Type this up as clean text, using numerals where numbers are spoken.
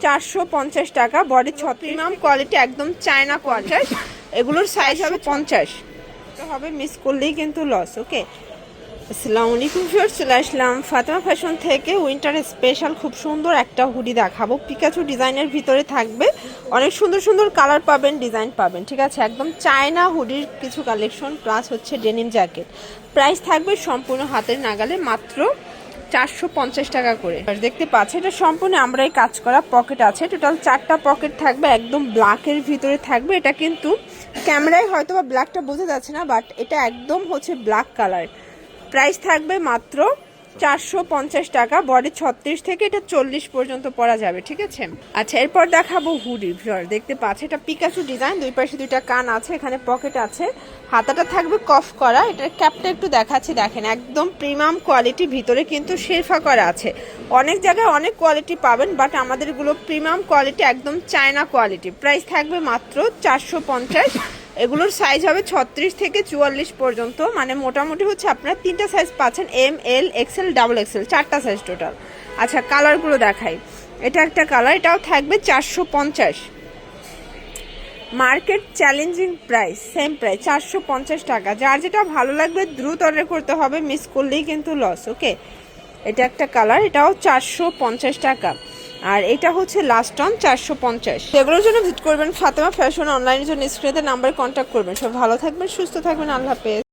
450 টাকা। Body 36 quality, একদম China quality. এগুলোর সাইজ হবে 50 হবে, মিস করলেই কিন্তু লস। ওকে, আসসালামু আলাইকুম ভিউয়ার্স, চলে আসলাম ফাতেমা ফ্যাশন থেকে। উইন্টার স্পেশাল খুব সুন্দর একটা হুডি দেখাবো। পিকাচু ডিজাইনের ভিতরে থাকবে, অনেক সুন্দর সুন্দর কালার পাবেন, ডিজাইন পাবেন। ঠিক আছে, একদম চায়না হুডির কিছু কালেকশন প্লাস হচ্ছে ডেনিম জ্যাকেট। প্রাইস থাকবে সম্পূর্ণ হাতের নাগালে, মাত্র 450 টাকা করে। দেখতে পাচ্ছি এটা সম্পূর্ণ আমরাই কাজ করা, পকেট আছে, টোটাল 4টা পকেট থাকবে, একদম ব্ল্যাকের ভিতরে থাকবে। এটা কিন্তু ক্যামেরায় হয়তো বা ব্ল্যাকটা বোঝা যাচ্ছে না, বাট এটা একদম হচ্ছে ব্ল্যাক কালার। প্রাইস থাকবে মাত্র 450 টাকা। বডি 36 থেকে এটা 40 পর্যন্ত পরা যাবে। ঠিক আছে, আচ্ছা এরপর দেখাবো হুডি। দেখতে পাচ্ছি এটা পিকাচু ডিজাইন, দুই পাশে দুইটা কান আছে, এখানে পকেট আছে, হাতাটা থাকবে কফ করা। এটার ক্যাপটা একটু দেখাচ্ছি, দেখেন একদম প্রিমিয়াম কোয়ালিটি, ভিতরে কিন্তু শেরফা করা আছে। অনেক জায়গায় অনেক কোয়ালিটি পাবেন, বাট আমাদেরগুলো প্রিমিয়াম কোয়ালিটি, একদম চায়না কোয়ালিটি। প্রাইস থাকবে মাত্র 450। এগুলোর সাইজ হবে 36 থেকে 44 পর্যন্ত, মানে মোটামুটি হচ্ছে আপনারা 3টা সাইজ পাচ্ছেন, M L XL double XL, 4টা সাইজ টোটাল। আচ্ছা কালারগুলো দেখাই, এটা একটা কালার, এটাও থাকবে 450। Market challenging price, same price 450 টাকা। যার যেটা ভালো লাগবে দ্রুত অর্ডার করতে হবে, মিস করলেই কিন্তু লস। ওকে, এটা একটা কালার, এটাও 450 টাকা। আর এটা হচ্ছে লাস্ট অন 450। সেগুলোর জন্য ভিজিট করবেন ফাতেমা ফ্যাশন, অনলাইনের জন্য স্ক্রিনে নাম্বার কন্ট্যাক্ট করবেন। সব ভালো থাকবেন, সুস্থ থাকবেন, আল্লাহ হাফেজ।